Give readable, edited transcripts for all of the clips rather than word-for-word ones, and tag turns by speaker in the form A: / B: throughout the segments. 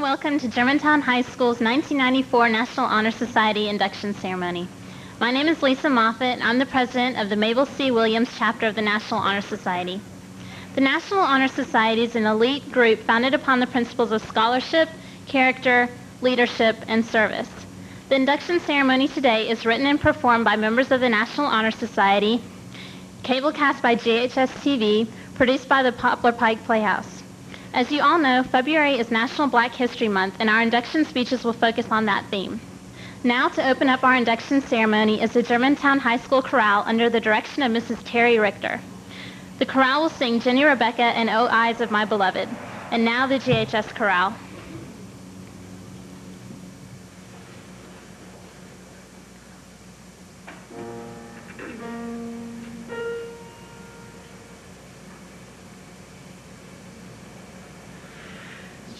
A: welcome to Germantown High School's 1994 National Honor Society induction ceremony. My name is Lisa Moffitt, and I'm the president of the Mabel C. Williams chapter of the National Honor Society. The National Honor Society is an elite group founded upon the principles of scholarship, character, leadership, and service. The induction ceremony today is written and performed by members of the National Honor Society, cablecast by GHS TV, produced by the Poplar Pike Playhouse. As you all know, February is National Black History Month, and our induction speeches will focus on that theme. Now, to open up our induction ceremony is the Germantown High School Chorale under the direction of Mrs. Terry Richter. The chorale will sing Jenny Rebecca and O Eyes of My Beloved. And now the GHS Chorale.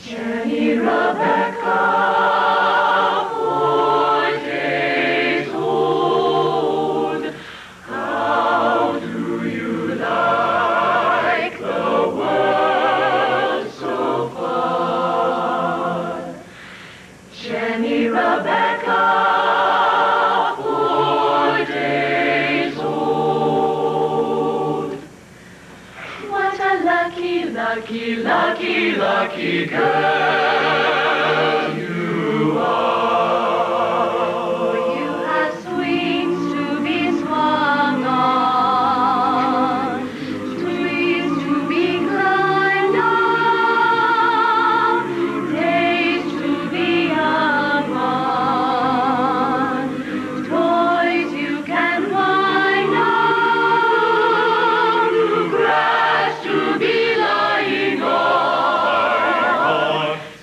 B: Jenny Rebecca. Lucky girl you are. You have swings to be swung on, trees to be climbed up, days to be young on, toys you can wind up, grass to be lying on.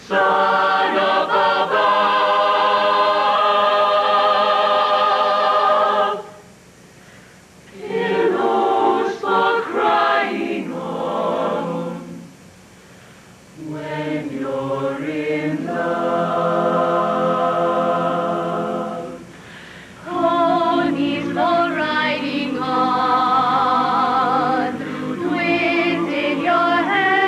B: Son of above, pillows for crying on when you're in love, ponies for riding on, winds in your hair.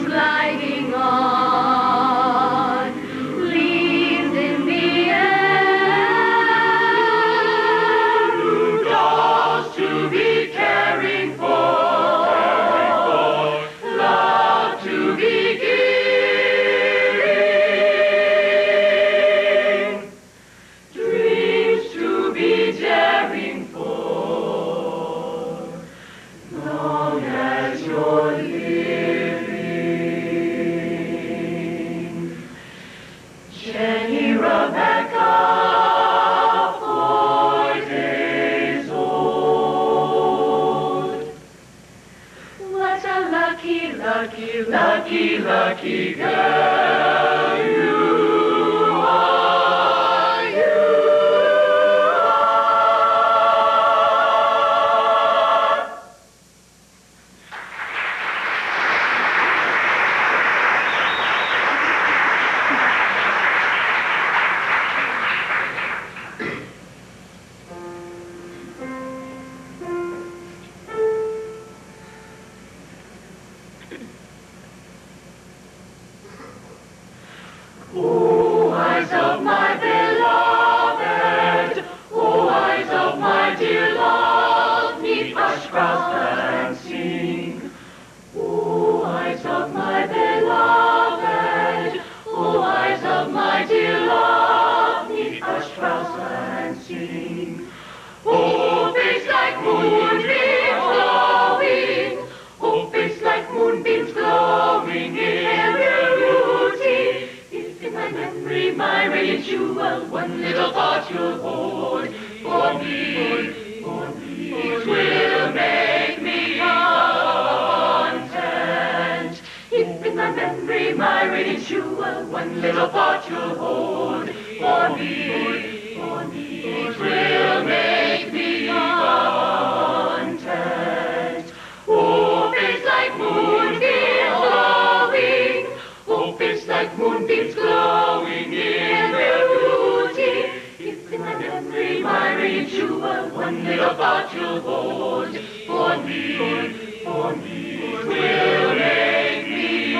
B: Sliding on, leaves in the air, dolls to be caring for, love to be giving, dreams to be daring for, long as you're living. Jenny Rebecca, 4 days old. What a lucky girl you are, you are. Oh, eyes of my beloved, oh, eyes of my dear love, neath hush cross and sing. Oh, eyes of my beloved, oh, eyes of my dear love, neath hush cross and sing. Oh, face like moonbeams glowing, oh, face like moonbeams glowing in your beauty. In my memory, my radiant jewel, one little thought you'll hold for me, it will make me content. If in my memory, my radiant jewel, one little thought you'll hold for me, it will make me content. Oh, face like moonbeams glowing, oh, face like moonbeams glowing in their beauty. If in my memory, my radiant jewel, one little thought you'll hold for me, will make me content.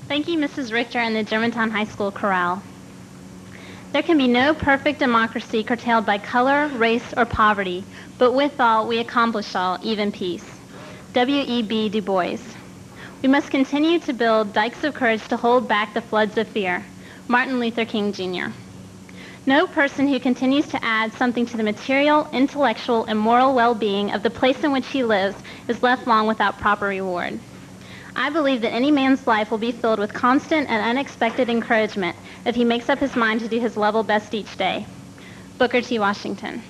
A: Thank you, Mrs. Richter and the Germantown High School Chorale. There can be no perfect democracy curtailed by color, race, or poverty, but with all, we accomplish all, even peace. W.E.B. Du Bois. We must continue to build dikes of courage to hold back the floods of fear. Martin Luther King, Jr. No person who continues to add something to the material, intellectual, and moral well-being of the place in which he lives is left long without proper reward. I believe that any man's life will be filled with constant and unexpected encouragement if he makes up his mind to do his level best each day. Booker T. Washington.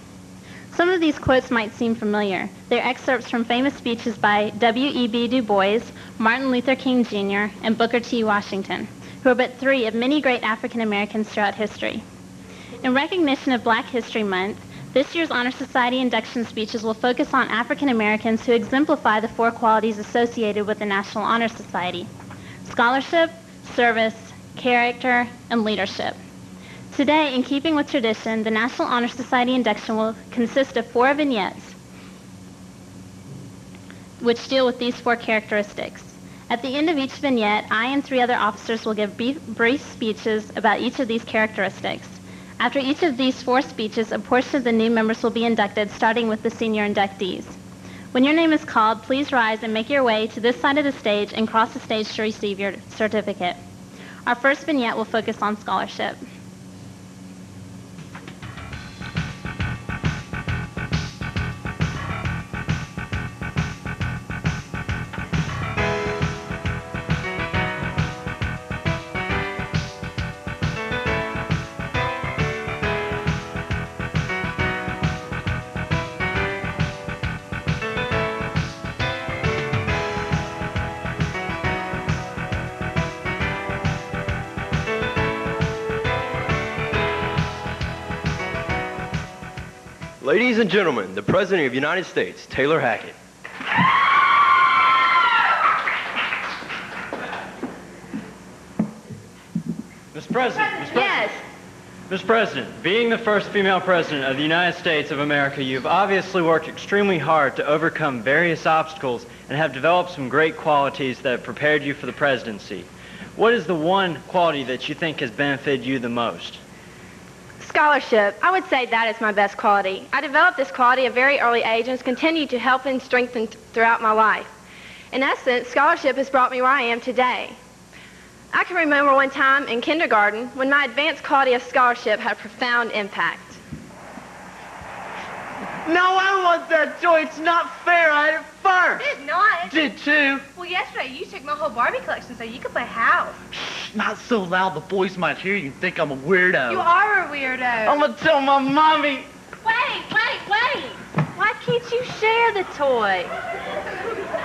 A: Some of these quotes might seem familiar. They're excerpts from famous speeches by W.E.B. Du Bois, Martin Luther King, Jr., and Booker T. Washington, who are but three of many great African Americans throughout history. In recognition of Black History Month, this year's Honor Society induction speeches will focus on African Americans who exemplify the four qualities associated with the National Honor Society: scholarship, service, character, and leadership. Today, in keeping with tradition, the National Honor Society induction will consist of 4 vignettes which deal with these 4 characteristics. At the end of each vignette, I and 3 other officers will give brief speeches about each of these characteristics. After each of these 4 speeches, a portion of the new members will be inducted, starting with the senior inductees. When your name is called, please rise and make your way to this side of the stage and cross the stage to receive your certificate. Our first vignette will focus on scholarship.
C: Ladies and gentlemen, the President of the United States, Taylor Hackett.
D: Mr. President.
E: Yes.
D: Mr. President, being the first female president of the United States of America, you've obviously worked extremely hard to overcome various obstacles and have developed some great qualities that have prepared you for the presidency. What is the one quality that you think has benefited you the most?
E: Scholarship. I would say that is my best quality. I developed this quality at a very early age and has continued to help and strengthen throughout my life. In essence, scholarship has brought me where I am today. I can remember one time in kindergarten when my advanced quality of scholarship had a profound impact.
F: No, I want that toy. It's not fair. I had it first.
G: Did not.
F: Did too.
G: Well, yesterday you took my whole Barbie collection so you could play house.
F: Shh, not so loud. The boys might hear you and think I'm a weirdo.
G: You are a weirdo.
F: I'm gonna tell my mommy.
G: Wait.
E: Why can't you share the toy?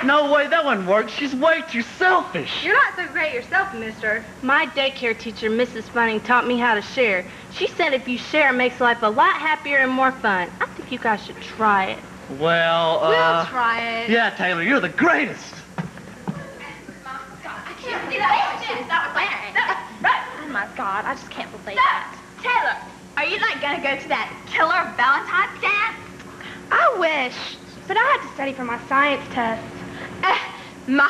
F: No way, that wouldn't work. She's way too selfish.
G: You're not so great yourself, mister.
E: My daycare teacher, Mrs. Funning, taught me how to share. She said if you share, it makes life a lot happier and more fun. I think you guys should try it.
F: Well,
G: We'll try it.
F: Yeah, Taylor, you're the greatest.
A: Oh my God, I just can't believe that.
G: Taylor, are you not going to go to that killer Valentine's dance?
E: I wish, but I had to study for my science test.
G: My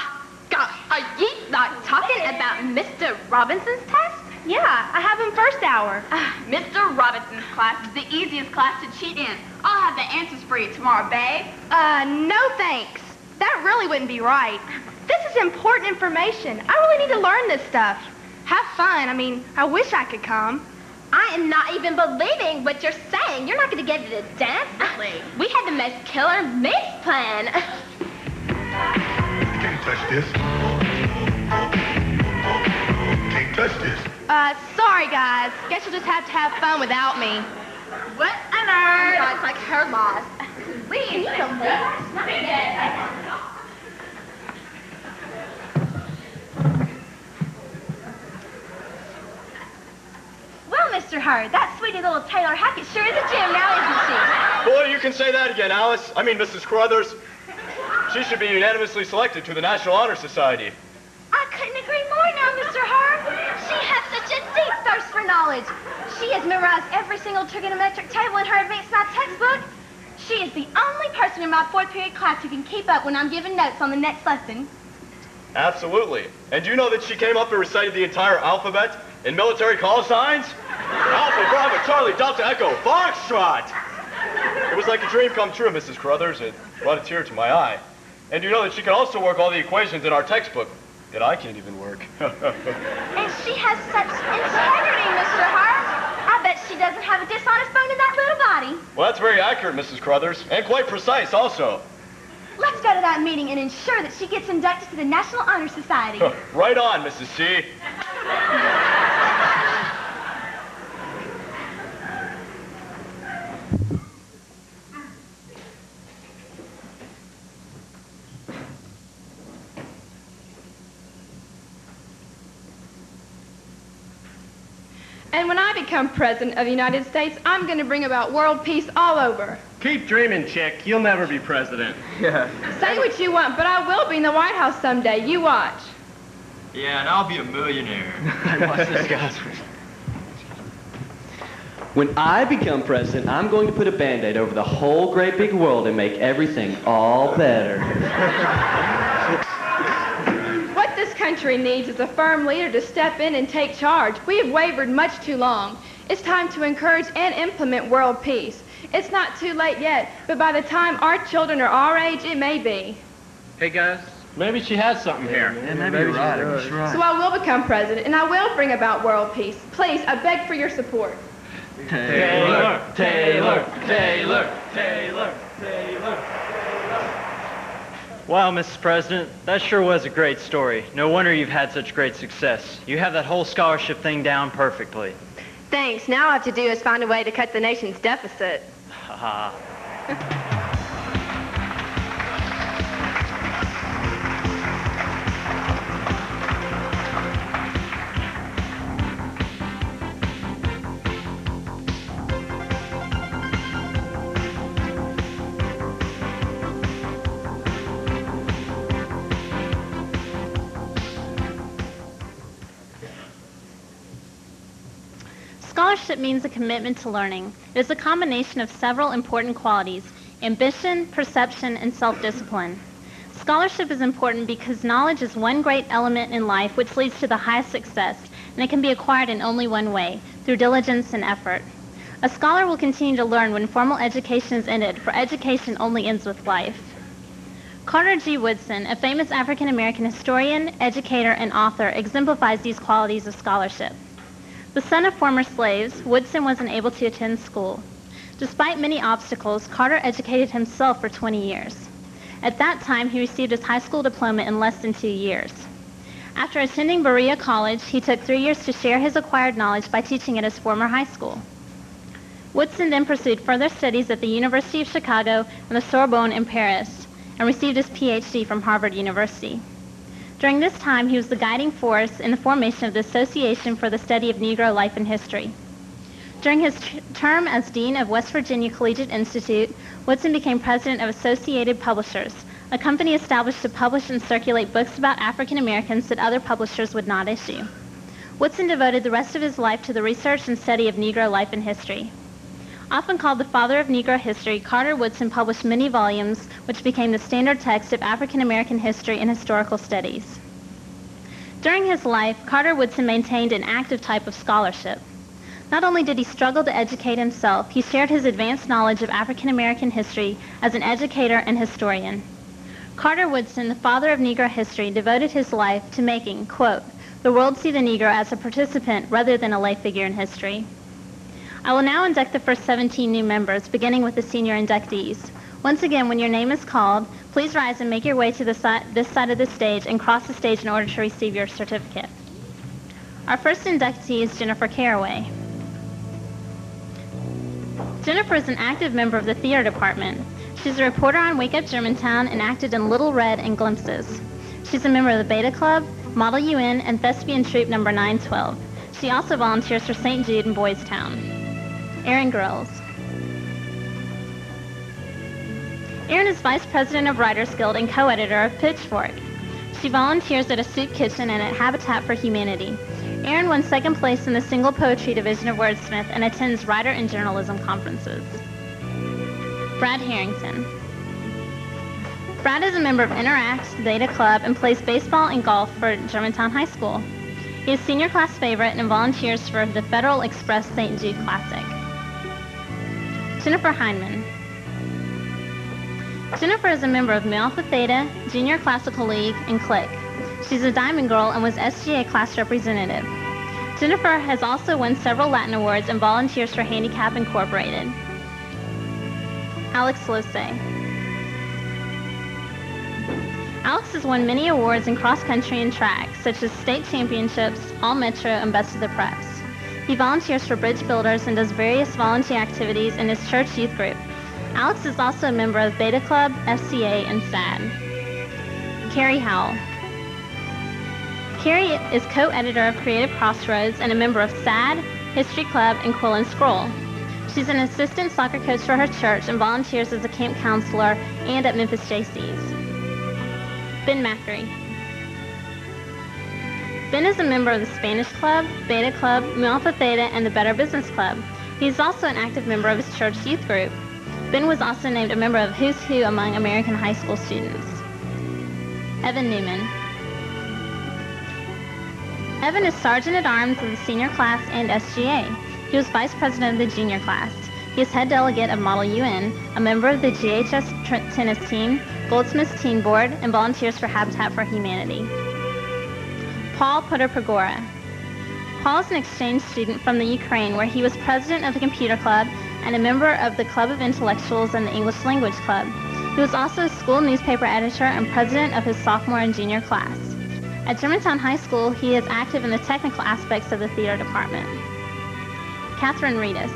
G: God, are you not talking about Mr. Robinson's test?
E: Yeah, I have him first hour.
G: Mr. Robinson's class is the easiest class to cheat in. I'll have the answers for you tomorrow, babe.
E: No thanks. That really wouldn't be right. This is important information. I really need to learn this stuff. Have fun. I mean, I wish I could come.
G: I am not even believing what you're saying. You're not going to get to the dance with me. We had the most killer maze plan.
H: You can't touch this. Can't touch this.
E: Sorry guys. Guess you'll just have to have fun without me.
G: What a nerd. Sounds like her loss. Please. Mr. Hurd. That sweetie little Taylor Hackett sure is a gem now, isn't she?
C: Boy, you can say that again, Alice. I mean, Mrs. Carruthers. She should be unanimously selected to the National Honor Society.
G: I couldn't agree more now, Mr. Hurd. She has such a deep thirst for knowledge. She has memorized every single trigonometric table in her advanced math textbook. She is the only person in my fourth period class who can keep up when I'm giving notes on the next lesson.
C: Absolutely. And do you know that she came up and recited the entire alphabet in military call signs? Alpha, Bravo, Charlie, Delta, Echo, Foxtrot! It was like a dream come true, Mrs. Carruthers. It brought a tear to my eye. And do you know that she can also work all the equations in our textbook that I can't even work?
G: And she has such integrity, Mr. Hurd. I bet she doesn't have a dishonest bone in that little body.
C: Well, that's very accurate, Mrs. Carruthers, and quite precise also.
G: Let's go to that meeting and ensure that she gets inducted to the National Honor Society.
C: Right on, Mrs. C.
E: And when I become president of the United States, I'm going to bring about world peace all over.
F: Keep dreaming, chick. You'll never be president.
D: Yeah.
E: Say what you want, but I will be in the White House someday. You watch.
D: Yeah, and I'll be a millionaire.
F: Watch this, guys.
I: When I become president, I'm going to put a Band-Aid over the whole great big world and make everything all better.
E: What this country needs is a firm leader to step in and take charge. We have wavered much too long. It's time to encourage and implement world peace. It's not too late yet, but by the time our children are our age, it may be.
F: Hey, guys. Maybe she has something here.
D: Yeah, maybe you're right. She's right.
E: So I will become president, and I will bring about world peace. Please, I beg for your support.
F: Taylor, Taylor, Taylor, Taylor, Taylor.
D: Wow, Mrs. President, that sure was a great story. No wonder you've had such great success. You have that whole scholarship thing down perfectly.
E: Thanks. Now all I have to do is find a way to cut the nation's deficit.
D: Haha.
A: Scholarship means a commitment to learning. It is a combination of several important qualities: ambition, perception, and self-discipline. Scholarship is important because knowledge is one great element in life which leads to the highest success, and it can be acquired in only one way, through diligence and effort. A scholar will continue to learn when formal education is ended, for education only ends with life. Carter G. Woodson, a famous African-American historian, educator, and author, exemplifies these qualities of scholarship. The son of former slaves, Woodson wasn't able to attend school. Despite many obstacles, Carter educated himself for 20 years. At that time, he received his high school diploma in less than 2 years. After attending Berea College, he took 3 years to share his acquired knowledge by teaching at his former high school. Woodson then pursued further studies at the University of Chicago and the Sorbonne in Paris, and received his PhD from Harvard University. During this time, he was the guiding force in the formation of the Association for the Study of Negro Life and History. During his term as Dean of West Virginia Collegiate Institute, Woodson became president of Associated Publishers, a company established to publish and circulate books about African Americans that other publishers would not issue. Woodson devoted the rest of his life to the research and study of Negro life and history. Often called the father of Negro history, Carter Woodson published many volumes which became the standard text of African American history and historical studies. During his life, Carter Woodson maintained an active type of scholarship. Not only did he struggle to educate himself, he shared his advanced knowledge of African American history as an educator and historian. Carter Woodson, the father of Negro history, devoted his life to making, quote, the world see the Negro as a participant rather than a lay figure in history. I will now induct the first 17 new members, beginning with the senior inductees. Once again, when your name is called, please rise and make your way to this side of the stage and cross the stage in order to receive your certificate. Our first inductee is Jennifer Caraway. Jennifer is an active member of the theater department. She's a reporter on Wake Up Germantown and acted in Little Red and Glimpses. She's a member of the Beta Club, Model UN, and Thespian Troupe number 912. She also volunteers for St. Jude in Boys Town. Erin Grills. Erin is Vice President of Writers Guild and co-editor of Pitchfork. She volunteers at a soup kitchen and at Habitat for Humanity. Erin won second place in the single poetry division of Wordsmith and attends writer and journalism conferences. Brad Harrington. Brad is a member of Interact, Beta Club, and plays baseball and golf for Germantown High School. He is senior class favorite and volunteers for the Federal Express St. Jude Classic. Jennifer Heineman. Jennifer is a member of Mu Alpha Theta, Junior Classical League, and Click. She's a Diamond Girl and was SGA class representative. Jennifer has also won several Latin awards and volunteers for Handicap Incorporated. Alex Lose. Alex has won many awards in cross country and track, such as state championships, All Metro, and Best of the Press. He volunteers for Bridge Builders and does various volunteer activities in his church youth group. Alex is also a member of Beta Club, FCA, and SAD. Carrie Howell. Carrie is co-editor of Creative Crossroads and a member of SAD, History Club, and Quill and Scroll. She's an assistant soccer coach for her church and volunteers as a camp counselor and at Memphis JC's. Ben Macri. Ben is a member of the Spanish Club, Beta Club, Mu Alpha Theta, and the Better Business Club. He is also an active member of his church youth group. Ben was also named a member of Who's Who among American high school students. Evan Newman. Evan is Sergeant-at-Arms of the senior class and SGA. He was Vice President of the junior class. He is head delegate of Model UN, a member of the GHS tennis team, Goldsmiths Teen Board, and volunteers for Habitat for Humanity. Paul Podopregora. Paul is an exchange student from the Ukraine where he was president of the computer club and a member of the Club of Intellectuals and the English Language Club. He was also a school newspaper editor and president of his sophomore and junior class. At Germantown High School, he is active in the technical aspects of the theater department. Catherine Reedus.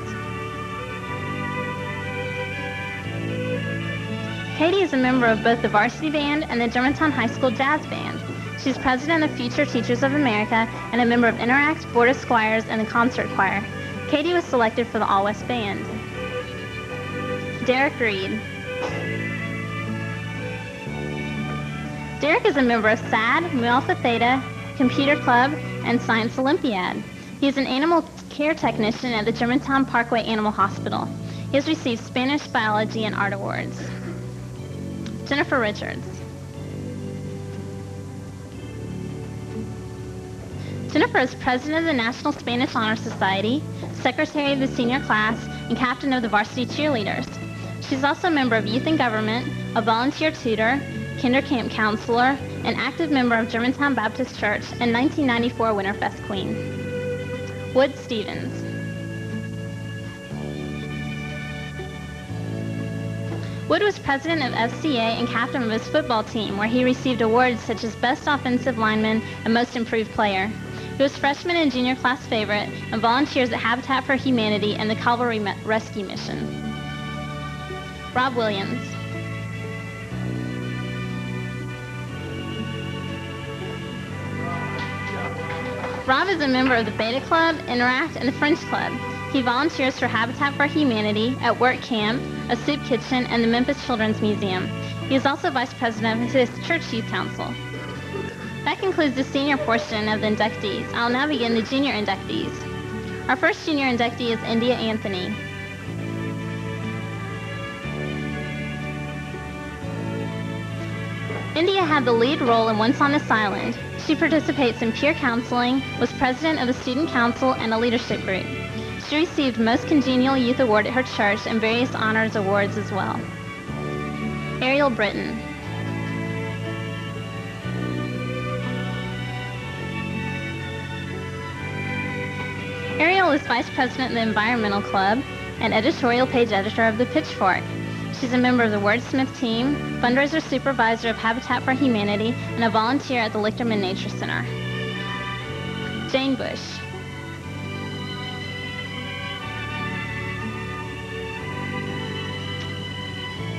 A: Katie is a member of both the varsity band and the Germantown High School Jazz Band. She's president of Future Teachers of America and a member of Interact, Board of Squires, and the Concert Choir. Katie was selected for the All West Band. Derek Reed. Derek is a member of SAD, Mu Alpha Theta, Computer Club, and Science Olympiad. He is an animal care technician at the Germantown Parkway Animal Hospital. He has received Spanish, biology, and art awards. Jennifer Richards. Jennifer is president of the National Spanish Honor Society, secretary of the senior class, and captain of the varsity cheerleaders. She's also a member of Youth in Government, a volunteer tutor, kinder camp counselor, an active member of Germantown Baptist Church, and 1994 Winterfest Queen. Wood Stevens. Wood was president of FCA and captain of his football team, where he received awards such as Best Offensive Lineman and Most Improved Player. He was freshman and junior class favorite and volunteers at Habitat for Humanity and the Cavalry Rescue Mission. Rob Williams. Rob is a member of the Beta Club, Interact, and the French Club. He volunteers for Habitat for Humanity, at Work Camp, a soup kitchen, and the Memphis Children's Museum. He is also vice president of his church youth council. That concludes the senior portion of the inductees. I'll now begin the junior inductees. Our first junior inductee is India Anthony. India had the lead role in Once on This Island. She participates in peer counseling, was president of the student council and a leadership group. She received Most Congenial Youth Award at her church and various honors awards as well. Ariel Britton. Ariel is vice president of the Environmental Club and editorial page editor of the Pitchfork. She's a member of the Wordsmith team, fundraiser supervisor of Habitat for Humanity, and a volunteer at the Lichterman Nature Center. Jane Bush.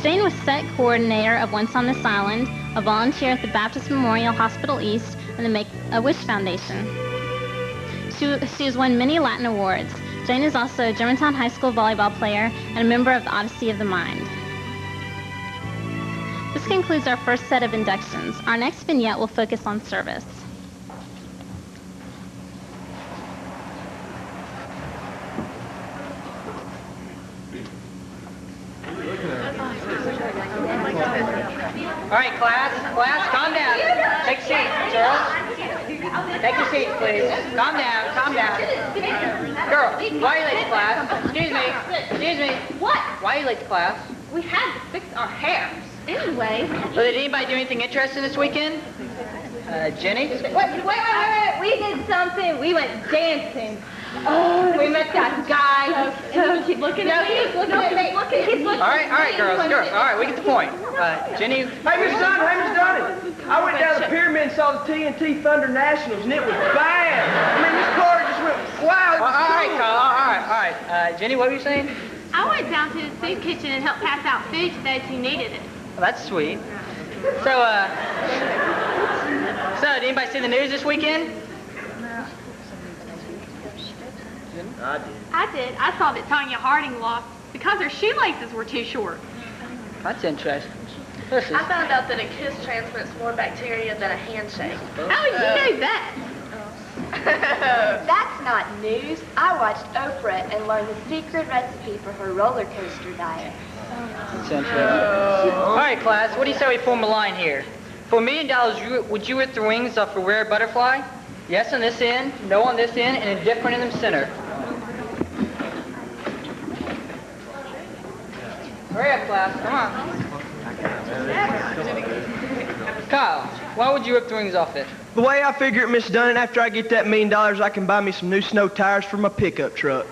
A: Jane was set coordinator of Once on This Island, a volunteer at the Baptist Memorial Hospital East, and the Make-A-Wish Foundation. She She has won many Latin awards. Jane is also a Germantown High School volleyball player and a member of the Odyssey of the Mind. This concludes our first set of inductions. Our next vignette will focus on service.
J: All right, class, calm down. Take a seat, girls. Take your seats, please. Calm down. Girl, why are you late to class? Excuse me.
G: What?
J: Why are you late to class?
G: We had to fix our hair. Anyway.
J: Well, did anybody do anything interesting this weekend? Jenny?
G: Wait. We did something. We went dancing. Oh, we met that guy. Keep looking at me. He's looking at me.
J: All right, girls. All right, we get the point. Jenny?
F: Hey, Miss Dunn. I went down the pyramid and saw the TNT Thunder Nationals, and it was bad. I mean, this car just went, wow.
J: All right. Jenny, what were you saying?
E: I went down to the soup kitchen and helped pass out food to those who needed it.
J: Well, that's sweet. So, did anybody see the news this weekend?
E: I did. I saw that Tanya Harding lost because her shoelaces were too short.
J: That's interesting.
K: I found out that a kiss transmits more bacteria than a handshake.
E: How did you know that?
G: That's not news. I watched Oprah and learned the secret recipe for her roller coaster diet.
J: That's interesting. All right, class, what do you say we form a line here? For $1 million, would you rip the wings off a rare butterfly? Yes on this end, no on this end, and indifferent in the center. Hurry up, class, come on. Kyle, why would you rip the wings off it?
F: The way I figure it, Miss Dunn, after I get that $1 million, I can buy me some new snow tires for my pickup truck.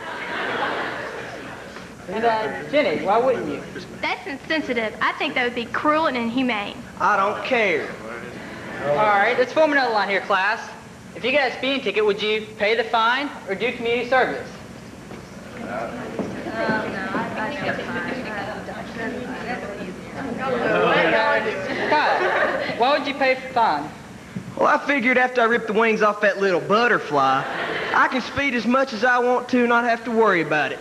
J: And Jenny, why wouldn't you?
E: That's insensitive. I think that would be cruel and inhumane.
F: I don't care.
J: All right, let's form another line here, class. If you got a speeding ticket, would you pay the fine or do community service? Kyle, why would you pay for the fine?
F: Well, I figured after I rip the wings off that little butterfly, I can speed as much as I want to, not have to worry about it.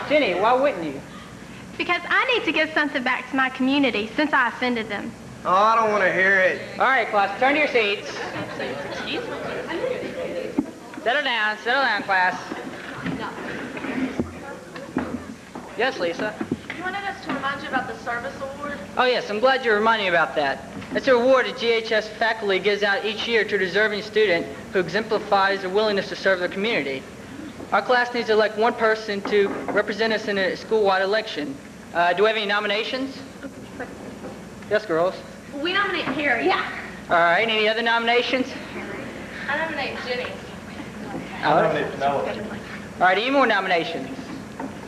J: Jenny, why wouldn't you?
E: Because I need to give something back to my community since I offended them.
F: Oh, I don't want to hear it.
J: All right, class, turn to your seats. Settle down, class. Yes, Lisa?
K: You wanted us to remind you about the service award?
J: Oh, yes, I'm glad you reminded me about that. It's a reward that GHS faculty gives out each year to a deserving student who exemplifies their willingness to serve their community. Our class needs to elect one person to represent us in a school-wide election. Do we have any nominations? Yes, girls?
K: We nominate Harry. Yeah.
J: All right, any other nominations?
K: I nominate Jenny.
C: I nominate Penelope.
J: All right, any more nominations?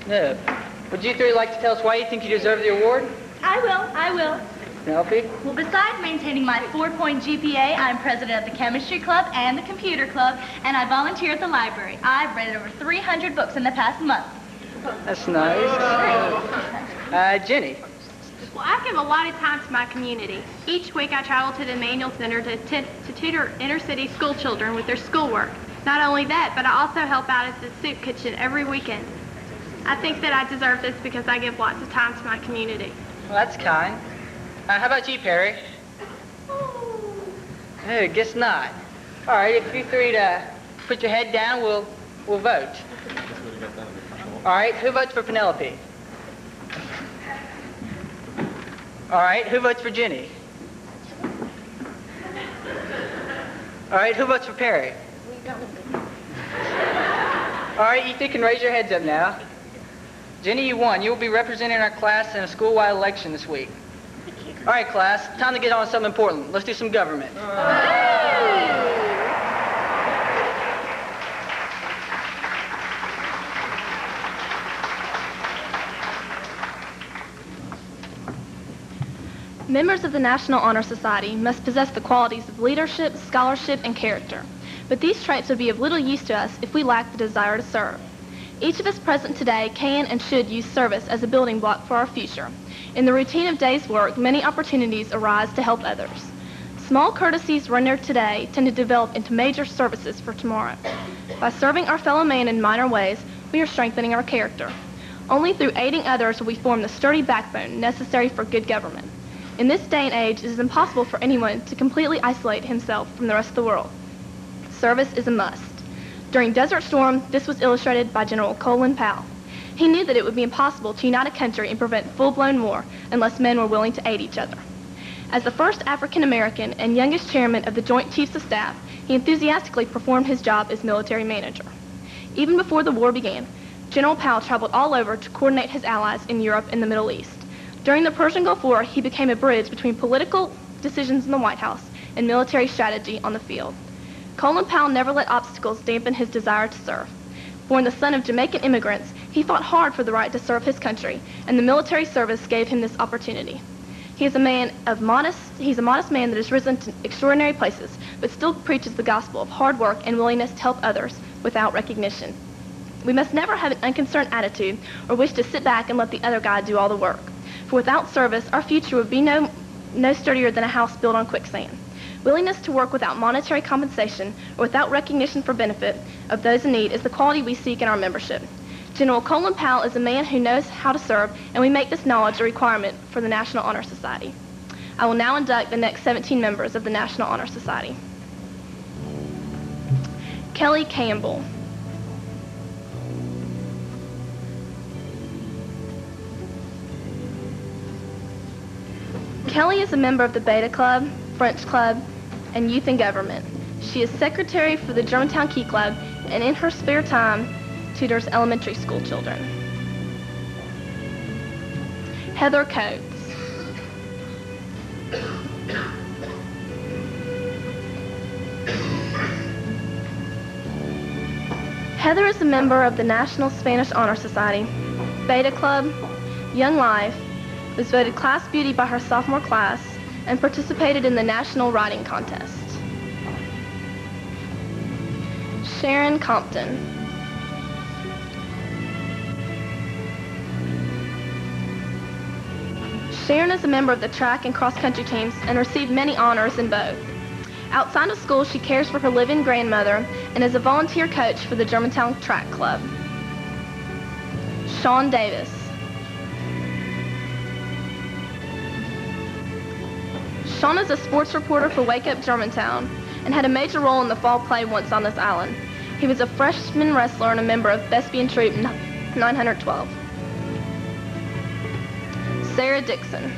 J: No. Would you three like to tell us why you think you deserve the award?
G: I will.
J: Penelope?
G: Well, besides maintaining my 4-point GPA, I'm president of the chemistry club and the computer club, and I volunteer at the library. I've read over 300 books in the past month.
J: That's nice. Jenny?
E: Well, I give a lot of time to my community. Each week I travel to the Manual Center to tutor inner-city school children with their schoolwork. Not only that, but I also help out at the soup kitchen every weekend. I think that I deserve this because I give lots of time to my community.
J: Well, that's kind. How about you, Perry? Oh, guess not. All right, if you three put your head down, we'll vote. All right, who votes for Penelope? All right, who votes for Jenny? All right, who votes for Perry? All right, you three can raise your heads up now. Jenny, you won. You will be representing our class in a school-wide election this week. All right, class, time to get on to something important. Let's do some government.
L: Members of the National Honor Society must possess the qualities of leadership, scholarship, and character. But these traits would be of little use to us if we lack the desire to serve. Each of us present today can and should use service as a building block for our future. In the routine of day's work, many opportunities arise to help others. small courtesies rendered today tend to develop into major services for tomorrow. By serving our fellow man in minor ways, we are strengthening our character. Only through aiding others will we form the sturdy backbone necessary for good government. In this day and age, it is impossible for anyone to completely isolate himself from the rest of the world. Service is a must. During Desert Storm, this was illustrated by General Colin Powell. He knew that it would be impossible to unite a country and prevent full-blown war unless men were willing to aid each other. As the first African American and youngest chairman of the Joint Chiefs of Staff, he enthusiastically performed his job as military manager. Even before the war began, General Powell traveled all over to coordinate his allies in Europe and the Middle East. During the Persian Gulf War, he became a bridge between political decisions in the White House and military strategy on the field. Colin Powell never let obstacles dampen his desire to serve. Born the son of Jamaican immigrants, he fought hard for the right to serve his country, and the military service gave him this opportunity. He's a modest man that has risen to extraordinary places, but still preaches the gospel of hard work and willingness to help others without recognition. We must never have an unconcerned attitude or wish to sit back and let the other guy do all the work. For without service, our future would be no sturdier than a house built on quicksand. Willingness to work without monetary compensation or without recognition for benefit of those in need is the quality we seek in our membership. General Colin Powell is a man who knows how to serve, and we make this knowledge a requirement for the National Honor Society. I will now induct the next 17 members of the National Honor Society. Kelly Campbell. Kelly is a member of the Beta Club, French Club, and Youth in Government. She is secretary for the Germantown Key Club, and in her spare time, tutors elementary school children. Heather Coates. Heather is a member of the National Spanish Honor Society, Beta Club, Young Life, was voted Class Beauty by her sophomore class, and participated in the National Writing Contest. Sharon Compton. Sharon is a member of the track and cross-country teams and received many honors in both. Outside of school, she cares for her live-in grandmother and is a volunteer coach for the Germantown Track Club. Sean Davis. Sean is a sports reporter for Wake Up Germantown and had a major role in the fall play Once on This Island. He was a freshman wrestler and a member of Thespian Troop 912. Sarah Dixon.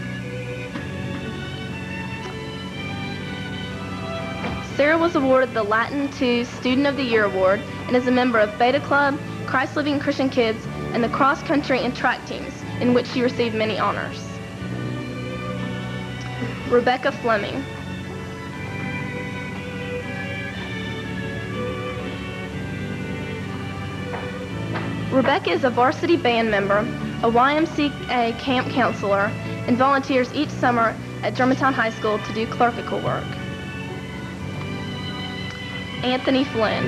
L: Sarah was awarded the Latin II Student of the Year Award and is a member of Beta Club, Christ Living Christian Kids, and the cross country and track teams, in which she received many honors. Rebecca Fleming. Rebecca is a varsity band member, a YMCA camp counselor, and volunteers each summer at Germantown High School to do clerical work. Anthony Flynn.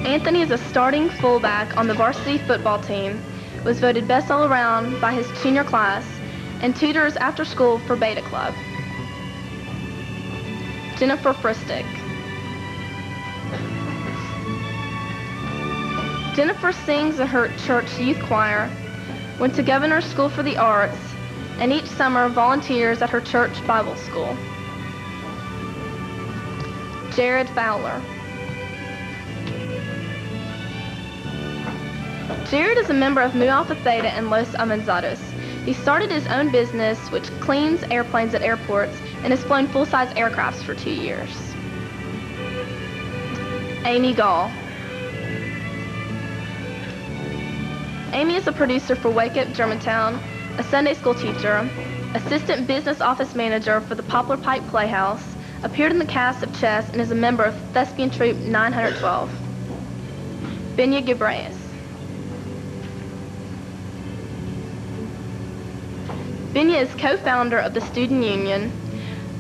L: Anthony is a starting fullback on the varsity football team, was voted best all around by his junior class, and tutors after school for Beta Club. Jennifer Fristick. Jennifer sings in her church youth choir, went to Governor's School for the Arts, and each summer volunteers at her church Bible school. Jared Fowler. Jared is a member of Mu Alpha Theta and Los Amanzados. He started his own business, which cleans airplanes at airports, and has flown full-size aircrafts for 2 years. Amy Gall. Amy is a producer for Wake Up Germantown, a Sunday school teacher, assistant business office manager for the Poplar Pike Playhouse, appeared in the cast of Chess, and is a member of Thespian Troop 912. Benya Gibreas. Benya is co-founder of the Student Union,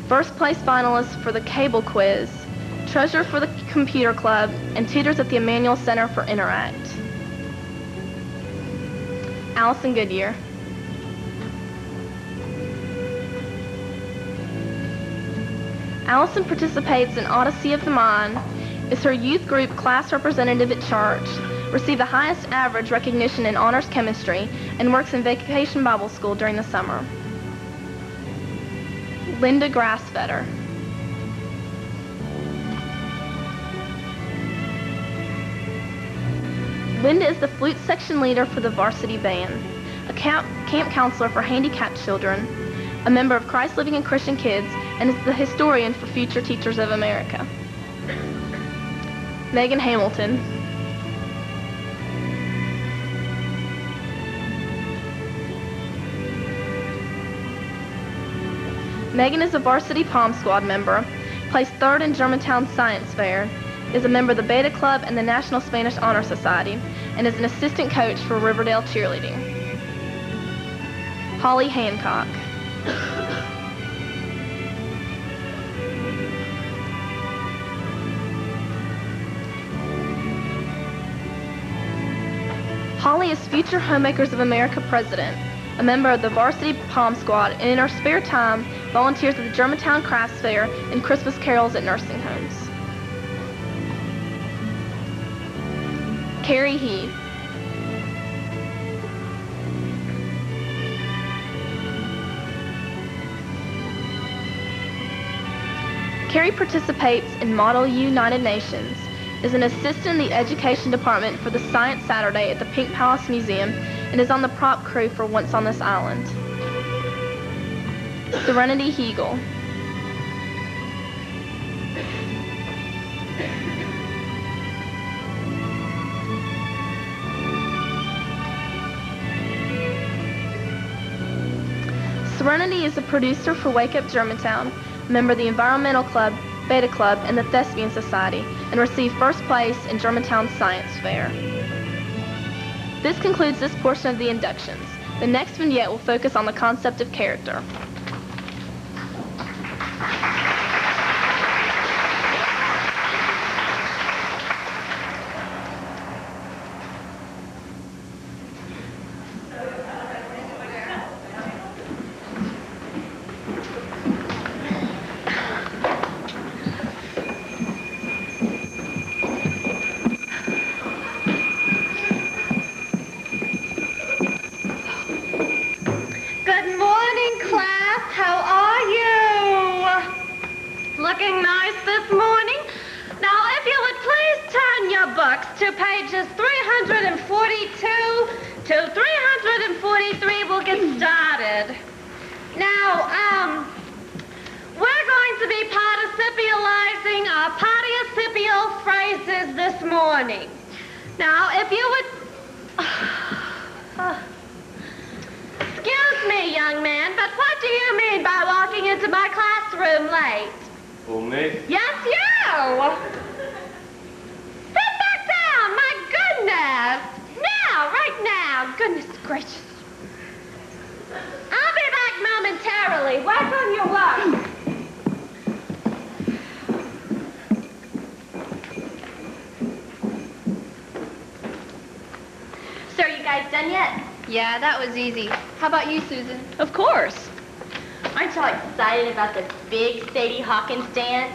L: first place finalist for the Cable Quiz, treasurer for the Computer Club, and tutors at the Emmanuel Center for Interact. Allison Goodyear. Allison participates in Odyssey of the Mind, is her youth group class representative at church, received the highest average recognition in honors chemistry, and works in Vacation Bible School during the summer. Linda Grassfetter. Linda is the flute section leader for the varsity band, a camp counselor for handicapped children, a member of Christ Living and Christian Kids, and is the historian for Future Teachers of America. Megan Hamilton. Megan is a varsity Pom Squad member, placed third in Germantown Science Fair, is a member of the Beta Club and the National Spanish Honor Society, and is an assistant coach for Riverdale Cheerleading. Holly Hancock. Holly is Future Homemakers of America president, a member of the varsity Pom Squad, and in her spare time volunteers at the Germantown Crafts Fair and Christmas carols at nursing homes. Carrie Heath. Carrie participates in Model United Nations, is an assistant in the Education Department for the Science Saturday at the Pink Palace Museum, and is on the prop crew for Once on This Island. Serenity Hegel. Serenity is a producer for Wake Up Germantown, a member of the Environmental Club, Beta Club, and the Thespian Society, and received first place in Germantown Science Fair. This concludes this portion of the inductions. The next vignette will focus on the concept of character.
M: Looking nice this morning. Now, if you would please turn your books to pages 342 to 343, we'll get started. Now, we're going to be participializing our participial phrases this morning. Now, if you would... Excuse me, young man, but what do you mean by walking into my classroom late?
C: Who, me?
M: Yes, you! Sit back down, my goodness! Now, right now, goodness gracious. I'll be back momentarily. Work on your work. So, are you guys done yet?
E: Yeah, that was easy. How about you, Susan?
L: Of course.
A: Aren't y'all excited about this big Sadie Hawkins dance?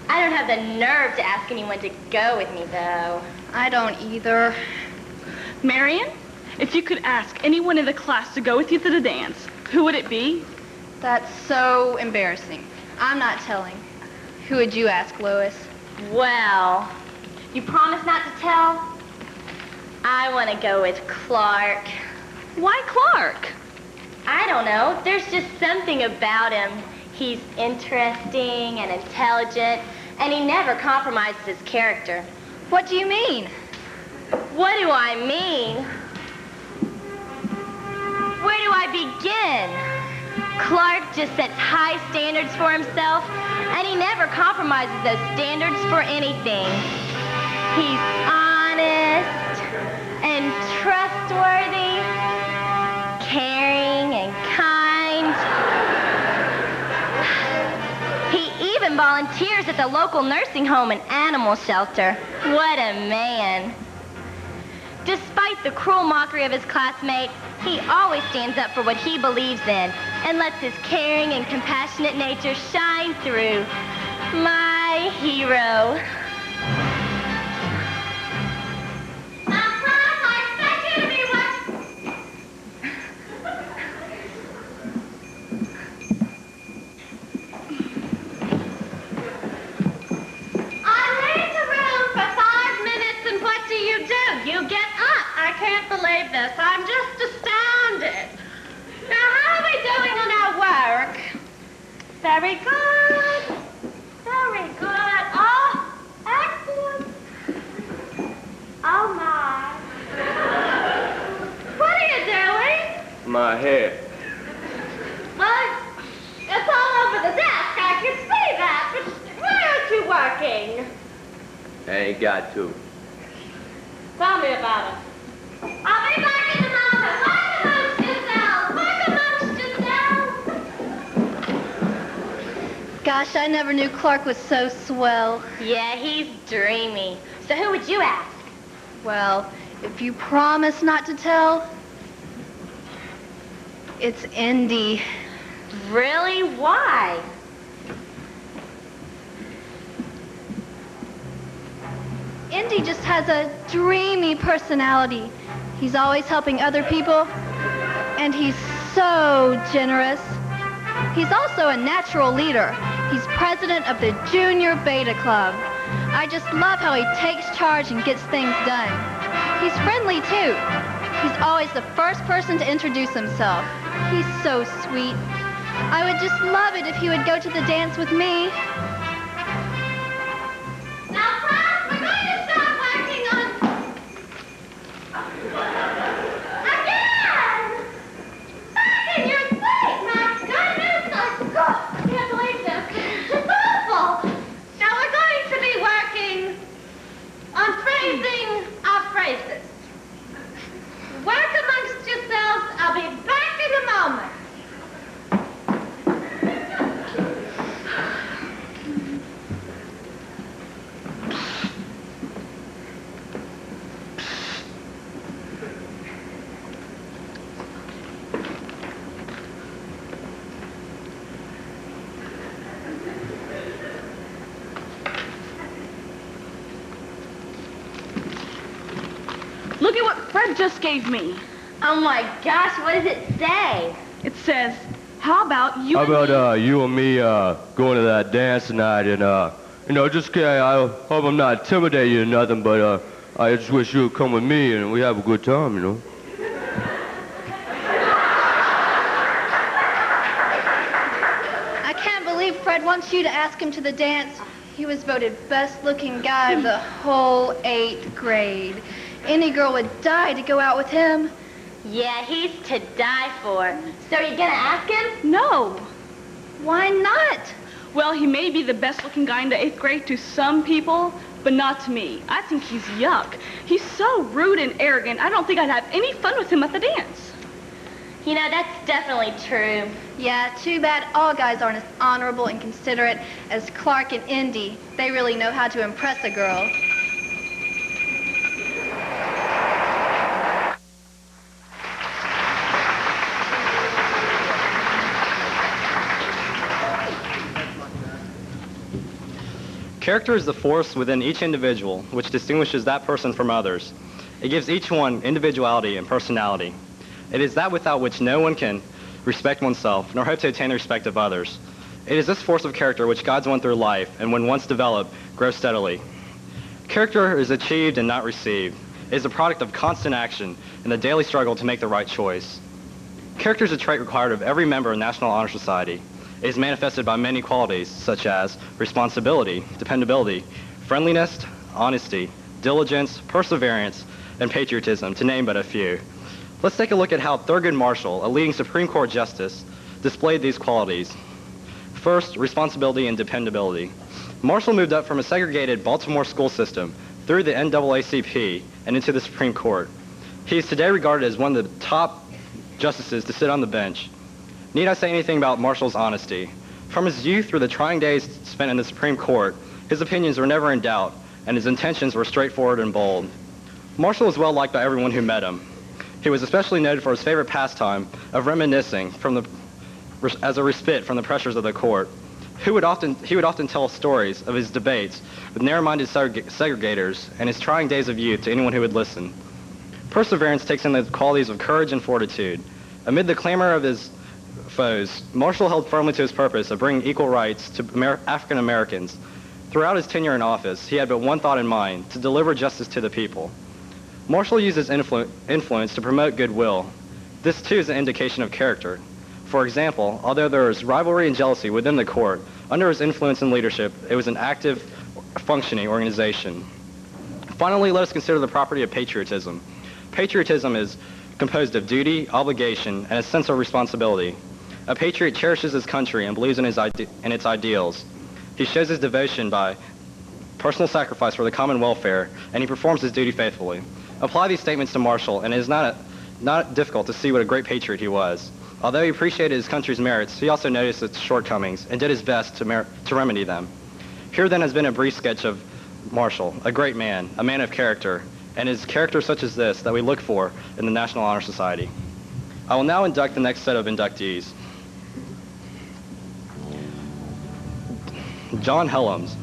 A: I don't have the nerve to ask anyone to go with me, though.
E: I don't either.
N: Marion, if you could ask anyone in the class to go with you to the dance, who would it be?
E: That's so embarrassing. I'm not telling. Who would you ask, Lois?
A: Well, you promise not to tell? I want to go with Clark.
N: Why Clark?
A: I don't know. There's just something about him. He's interesting and intelligent, and he never compromises his character.
E: What do you mean?
A: What do I mean? Where do I begin? Clark just sets high standards for himself, and he never compromises those standards for anything. He's honest and trustworthy, caring and kind. He even volunteers at the local nursing home and animal shelter. What a man. Despite the cruel mockery of his classmates, he always stands up for what he believes in and lets his caring and compassionate nature shine through. My hero.
M: You get up. I can't believe this. I'm just astounded. Now, how are we doing on our work? Very good. Very good. Oh, excellent. Oh, my. What are you doing?
C: My hair.
M: Well, it's all over the desk. I can see that. But why aren't you working?
C: I ain't got to.
M: Tell me about it. I'll be back in a moment. Walk amongst yourselves. Walk amongst yourselves.
G: Gosh, I never knew Clark was so swell.
A: Yeah, he's dreamy. So who would you ask?
G: Well, if you promise not to tell, it's Indy.
A: Really? Why?
G: Indy just has a dreamy personality. He's always helping other people, and he's so generous. He's also a natural leader. He's president of the Junior Beta Club. I just love how he takes charge and gets things done. He's friendly, too. He's always the first person to introduce himself. He's so sweet. I would just love it if he would go to the dance with me.
M: Now, class, we're going to start working on... Again! Back in your seat, my goodness! I can't believe this. It's awful. Now, we're going to be working on phrasing our phrases. Work amongst yourselves. I'll be back in a moment.
N: Look at what Fred just gave me.
A: Oh my gosh, what does it say?
N: It says, how about you
C: How
N: and me?
C: about you and me going to that dance tonight and just I hope I'm not intimidating you or nothing, but I just wish you would come with me and we have a good time, you know.
G: I can't believe Fred wants you to ask him to the dance. He was voted best-looking guy of the whole 8th grade. Any girl would die to go out with him.
A: Yeah, he's to die for. So are you gonna ask him?
N: No.
G: Why not?
N: Well, he may be the best-looking guy in the 8th grade to some people, but not to me. I think he's yuck. He's so rude and arrogant, I don't think I'd have any fun with him at the dance.
A: You know, that's definitely true.
G: Yeah, too bad all guys aren't as honorable and considerate as Clark and Indy. They really know how to impress a girl.
D: Character is the force within each individual which distinguishes that person from others. It gives each one individuality and personality. It is that without which no one can respect oneself nor hope to attain the respect of others. It is this force of character which guides one through life and when once developed, grows steadily. Character is achieved and not received. It is a product of constant action and the daily struggle to make the right choice. Character is a trait required of every member of National Honor Society. It is manifested by many qualities such as responsibility, dependability, friendliness, honesty, diligence, perseverance, and patriotism, to name but a few. Let's take a look at how Thurgood Marshall, a leading Supreme Court justice, displayed these qualities. First, responsibility and dependability. Marshall moved up from a segregated Baltimore school system through the NAACP and into the Supreme Court. He is today regarded as one of the top justices to sit on the bench. Need I say anything about Marshall's honesty? From his youth through the trying days spent in the Supreme Court, his opinions were never in doubt, and his intentions were straightforward and bold. Marshall was well liked by everyone who met him. He was especially noted for his favorite pastime of reminiscing as a respite from the pressures of the court.
O: He would often tell stories of his debates with narrow-minded segregators and his trying days of youth to anyone who would listen. Perseverance takes in the qualities of courage and fortitude. Amid the clamor of his foes, Marshall held firmly to his purpose of bringing equal rights to African Americans. Throughout his tenure in office, he had but one thought in mind: to deliver justice to the people. Marshall used his influence to promote goodwill. This too is an indication of character. For example, although there was rivalry and jealousy within the court, under his influence and leadership, it was an active, functioning organization. Finally, let us consider the property of patriotism. Patriotism is composed of duty, obligation, and a sense of responsibility. A patriot cherishes his country and believes in its ideals. He shows his devotion by personal sacrifice for the common welfare, and he performs his duty faithfully. Apply these statements to Marshall, and it is not difficult to see what a great patriot he was. Although he appreciated his country's merits, he also noticed its shortcomings and did his best to remedy them. Here then has been a brief sketch of Marshall, a great man, a man of character, and it is character such as this that we look for in the National Honor Society. I will now induct the next set of inductees. John Helms.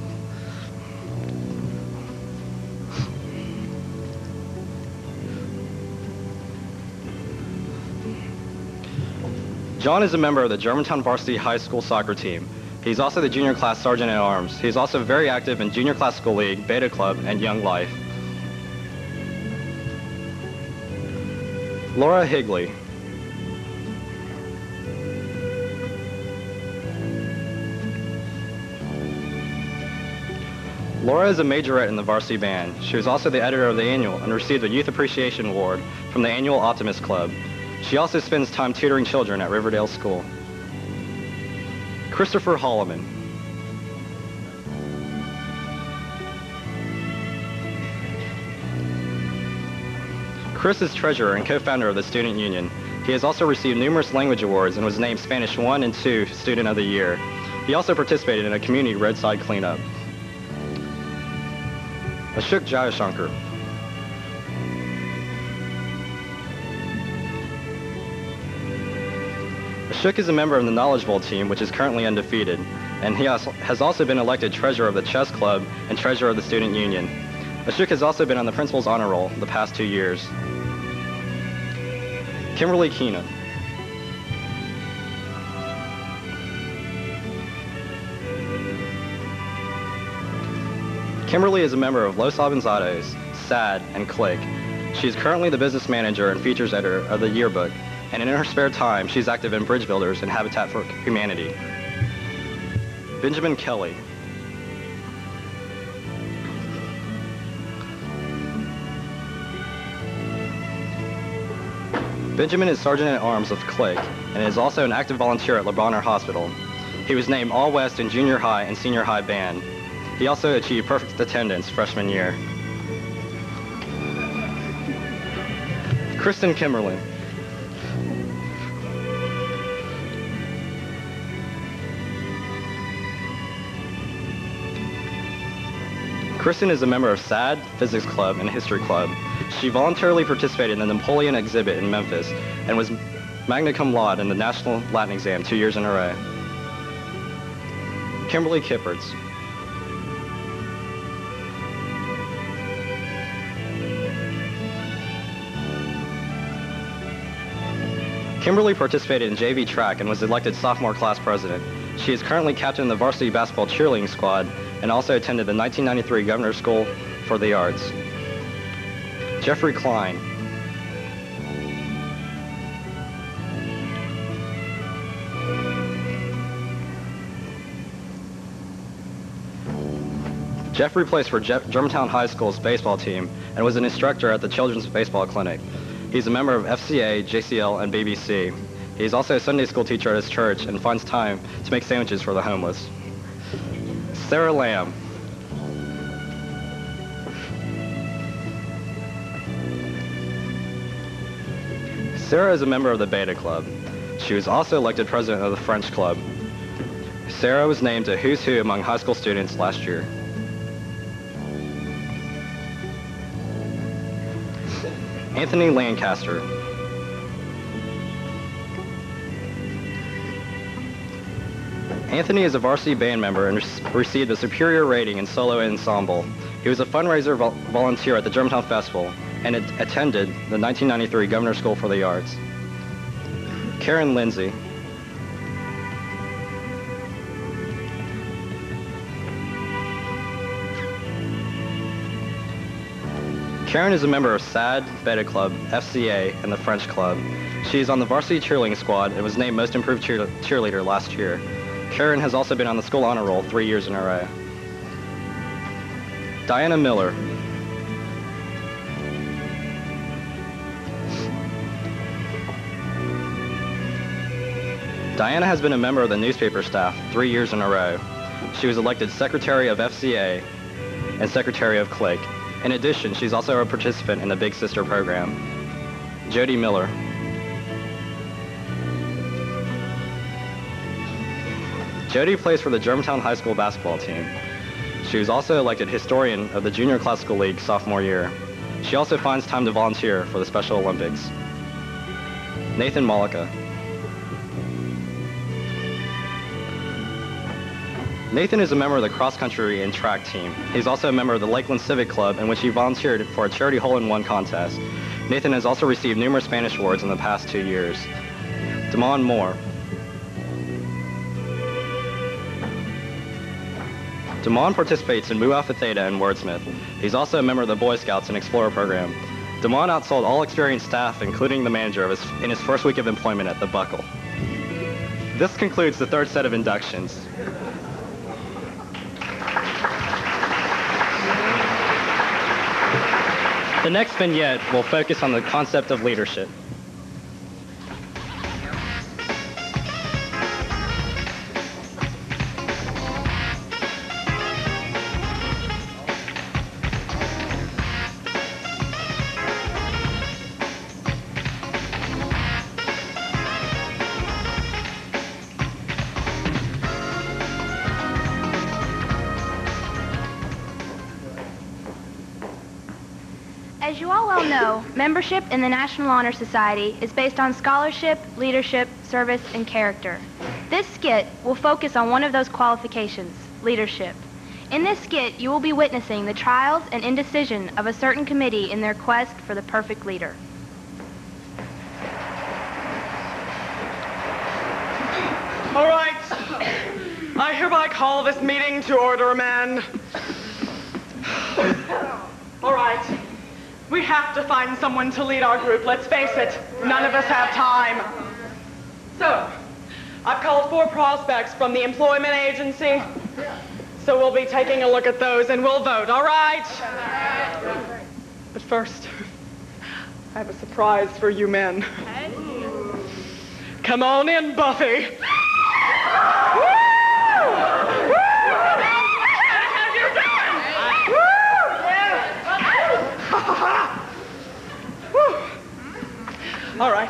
O: John is a member of the Germantown varsity high school soccer team. He's also the junior class sergeant at arms. He's also very active in junior classical league, beta club, and young life. Laura Higley. Laura is a majorette in the varsity band. She was also the editor of the annual and received a Youth Appreciation Award from the annual Optimist Club. She also spends time tutoring children at Riverdale School. Christopher Holloman. Chris is treasurer and co-founder of the Student Union. He has also received numerous language awards and was named Spanish 1 and 2 Student of the Year. He also participated in a community roadside cleanup. Ashok Jayashankar. Ashok is a member of the Knowledge Bowl team, which is currently undefeated, and he has also been elected treasurer of the chess club and treasurer of the Student Union. Ashok has also been on the principal's honor roll the past 2 years. Kimberly Keenan. Kimberly is a member of Los Avanzados, SAD, and Click. She is currently the business manager and features editor of the yearbook, and in her spare time, she's active in Bridge Builders and Habitat for Humanity. Benjamin Kelly. Benjamin is Sergeant at Arms of Click and is also an active volunteer at Le Bonheur Hospital. He was named All-West in junior high and senior high band. He also achieved perfect attendance freshman year. Kristen Kimberlin. Kristen is a member of SAD, Physics Club, and History Club. She voluntarily participated in the Napoleon exhibit in Memphis and was magna cum laude in the National Latin exam 2 years in a row. Kimberly Kipperts. Kimberly participated in JV track and was elected sophomore class president. She is currently captain of the varsity basketball cheerleading squad and also attended the 1993 Governor's School for the Arts. Jeffrey Klein. Jeffrey plays for Germantown High School's baseball team and was an instructor at the Children's Baseball Clinic. He's a member of FCA, JCL, and BBC. He's also a Sunday school teacher at his church and finds time to make sandwiches for the homeless. Sarah Lamb. Sarah is a member of the Beta Club. She was also elected president of the French Club. Sarah was named a Who's Who among high school students last year. Anthony Lancaster. Anthony is a varsity band member and received a superior rating in solo and ensemble. He was a fundraiser volunteer at the Germantown Festival and attended the 1993 Governor's School for the Arts. Karen Lindsay. Karen is a member of SAD, Beta Club, FCA, and the French Club. She is on the varsity cheerleading squad and was named Most Improved Cheerleader last year. Karen has also been on the school honor roll 3 years in a row. Diana Miller. Diana has been a member of the newspaper staff 3 years in a row. She was elected Secretary of FCA and Secretary of CLIC. In addition, she's also a participant in the Big Sister program. Jody Miller. Jody plays for the Germantown High School basketball team. She was also elected Historian of the Junior Classical League sophomore year. She also finds time to volunteer for the Special Olympics. Nathan Malika. Nathan is a member of the cross-country and track team. He's also a member of the Lakeland Civic Club, in which he volunteered for a charity hole-in-one contest. Nathan has also received numerous Spanish awards in the past 2 years. Damon Moore. Damon participates in Mu Alpha Theta and Wordsmith. He's also a member of the Boy Scouts and Explorer program. Damon outsold all experienced staff, including the manager, in his first week of employment at the Buckle. This concludes the third set of inductions. The next vignette will focus on the concept of leadership.
E: As you all well know, membership in the National Honor Society is based on scholarship, leadership, service, and character. This skit will focus on one of those qualifications, leadership. In this skit, you will be witnessing the trials and indecision of a certain committee in their quest for the perfect leader.
P: All right. I hereby call this meeting to order, men. All right. We have to find someone to lead our group. Let's face it, none of us have time. So, I've called 4 prospects from the employment agency. So we'll be taking a look at those and we'll vote, all right? But first, I have a surprise for you men. Come on in, Buffy. All right.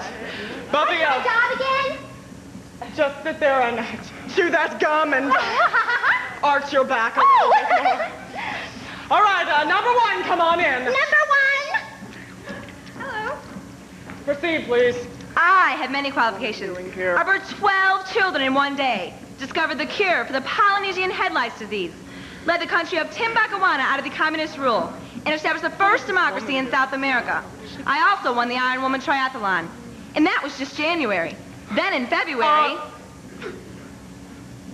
P: Buffy,
G: What's my job again?
P: just sit there and chew that gum and arch your back a little bit more. All right, number 1, come on in.
G: Number 1. Hello.
P: Proceed, please.
Q: I have many qualifications. I birthed 12 children in one day. Discovered the cure for the Polynesian head lice disease. Led the country of Timbuktuana out of the communist rule. And established the first democracy in South America. I also won the Iron Woman Triathlon. And that was just January. Then in February...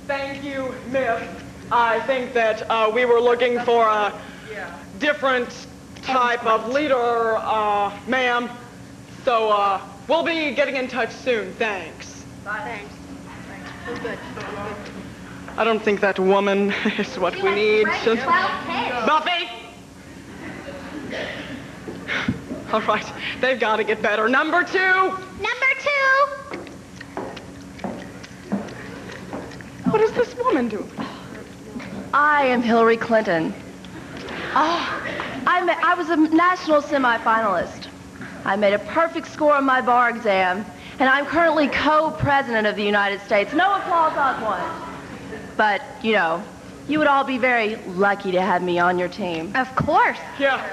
P: Thank you, Miss. I think that we were looking for a different type of leader, ma'am. So we'll be getting in touch soon. Thanks.
G: Thanks. We're good.
P: I don't think that woman is what we need. Buffy! All right, they've got to get better. Number 2.
G: Number 2.
P: What is this woman doing?
R: I am Hillary Clinton. I was a national semifinalist. I made a perfect score on my bar exam, and I'm currently co-president of the United States. No applause, Oswald. But, you know, you would all be very lucky to have me on your team.
G: Of course.
P: Yeah,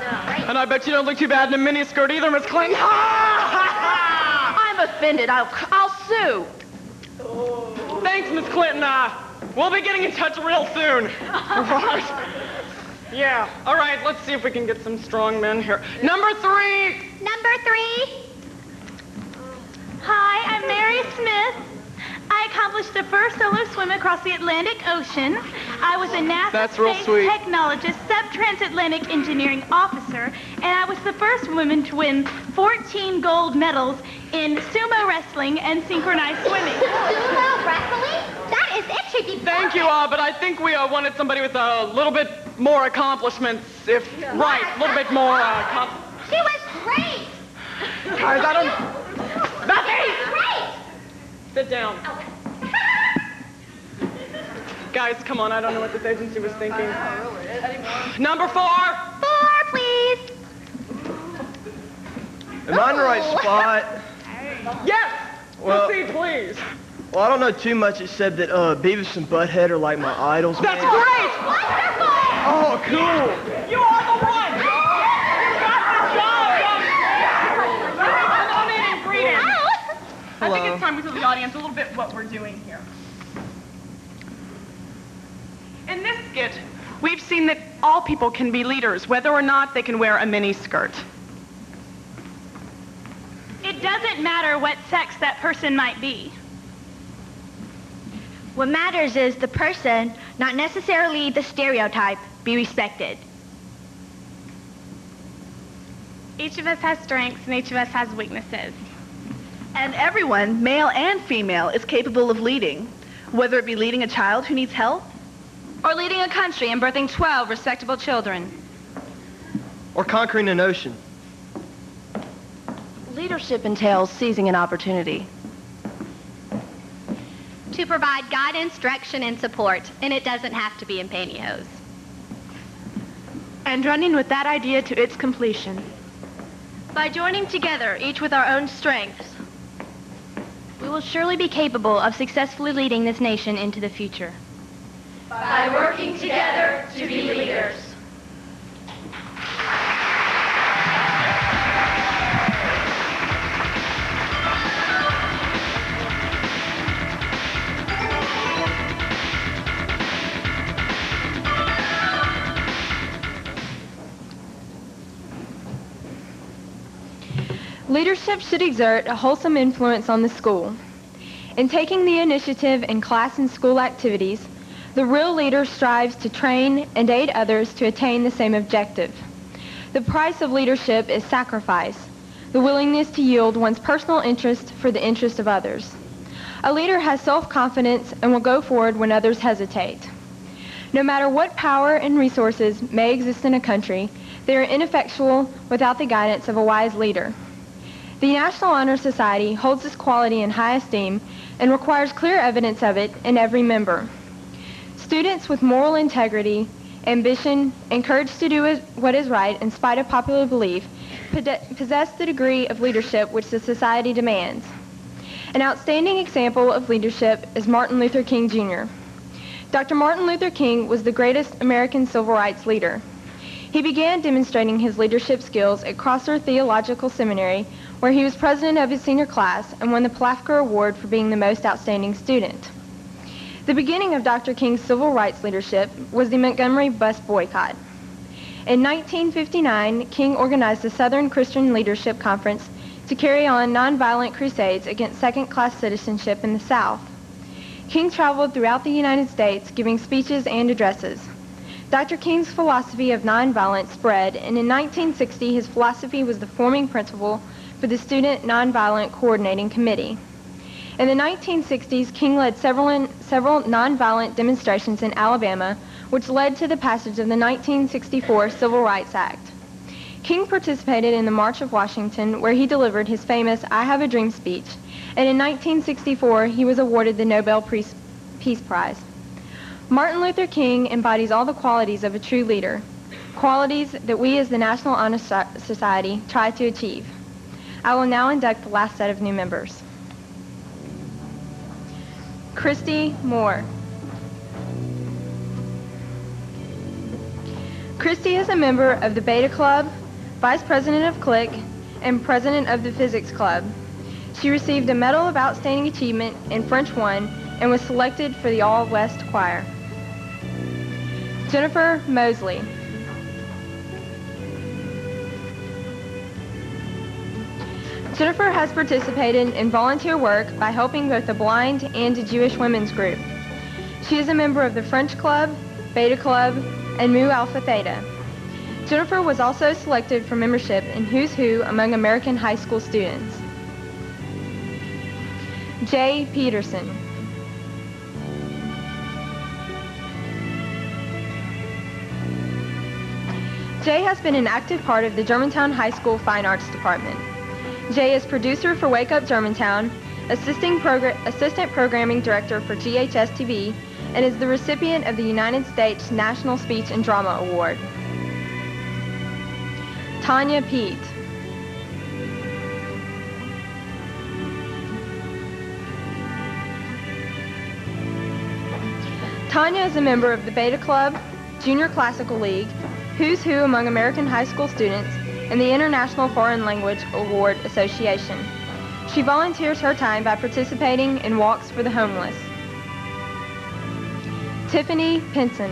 P: and I bet you don't look too bad in a miniskirt either, Miss Clinton.
R: I'm offended. I'll sue.
P: Thanks, Miss Clinton. We'll be getting in touch real soon. Right. Yeah, all right, let's see if we can get some strong men here. Number 3!
A: Number 3. Hi, I'm Mary Smith. I accomplished the first solo swim across the Atlantic Ocean. I was a NASA space technologist, sub-transatlantic engineering officer, and I was the first woman to win 14 gold medals in sumo wrestling and synchronized swimming.
G: Sumo wrestling? That is itchy.
P: Thank you, but I think we wanted somebody with a little bit more accomplishments, if right, a little bit more
G: She was great.
P: Guys, I don't... Becky!
G: Great.
P: Sit down. Guys, come on, I don't know what this agency was thinking. Number 4!
A: 4, please.
F: Am I in the right spot?
P: Yes!
F: Well,
P: Proceed, please.
F: Well, I don't know too much except that Beavis and Butthead are like my idols.
P: That's
F: man.
P: great!
G: Wonderful.
F: Oh, cool.
P: You are the one! You got the job, young man! Come in and greet him. I think it's time we tell the audience a little bit what we're doing here. In this skit, we've seen that all people can be leaders, whether or not they can wear a mini skirt.
A: It doesn't matter what sex that person might be.
G: What matters is the person, not necessarily the stereotype, be respected.
A: Each of us has strengths and each of us has weaknesses.
S: And everyone, male and female, is capable of leading, whether it be leading a child who needs help,
Q: or leading a country and birthing 12 respectable children.
F: Or conquering an ocean.
R: Leadership entails seizing an opportunity.
A: To provide guidance, direction, and support, and it doesn't have to be in pantyhose.
S: and running with that idea to its completion.
A: By joining together, each with our own strengths, we will surely be capable of successfully leading this nation into the future.
B: By working together to be leaders.
T: Leadership should exert a wholesome influence on the school. In taking the initiative in class and school activities, the real leader strives to train and aid others to attain the same objective. The price of leadership is sacrifice, the willingness to yield one's personal interest for the interest of others. A leader has self-confidence and will go forward when others hesitate. No matter what power and resources may exist in a country, they are ineffectual without the guidance of a wise leader. The National Honor Society holds this quality in high esteem and requires clear evidence of it in every member. Students with moral integrity, ambition, and courage to do what is right in spite of popular belief possess the degree of leadership which the society demands. An outstanding example of leadership is Martin Luther King Jr. Dr. Martin Luther King was the greatest American civil rights leader. He began demonstrating his leadership skills at Crosser Theological Seminary, where he was president of his senior class and won the Plafker Award for being the most outstanding student. The beginning of Dr. King's civil rights leadership was the Montgomery bus boycott. In 1959, King organized the Southern Christian Leadership Conference to carry on nonviolent crusades against second-class citizenship in the South. King traveled throughout the United States giving speeches and addresses. Dr. King's philosophy of nonviolence spread, and in 1960 his philosophy was the forming principle for the Student Nonviolent Coordinating Committee. In the 1960s, King led several nonviolent demonstrations in Alabama, which led to the passage of the 1964 Civil Rights Act. King participated in the March of Washington, where he delivered his famous I Have a Dream speech, and in 1964 he was awarded the Nobel Peace Prize. Martin Luther King embodies all the qualities of a true leader, qualities that we as the National Honor Society try to achieve. I will now induct the last set of new members. Christy Moore. Christy is a member of the Beta Club, Vice President of Click, and President of the Physics Club. She received a Medal of Outstanding Achievement in French 1 and was selected for the All-West Choir. Jennifer Mosley. Jennifer has participated in volunteer work by helping both the blind and the Jewish women's group. She is a member of the French Club, Beta Club, and Mu Alpha Theta. Jennifer was also selected for membership in Who's Who among American high school students. Jay Peterson. Jay has been an active part of the Germantown High School Fine Arts Department. Jay is producer for Wake Up Germantown, assistant programming director for GHS TV, and is the recipient of the United States National Speech and Drama Award. Tanya Pete. Tanya is a member of the Beta Club, Junior Classical League, Who's Who among American high school students, and the International Foreign Language Award Association. She volunteers her time by participating in Walks for the Homeless. Tiffany Pinson.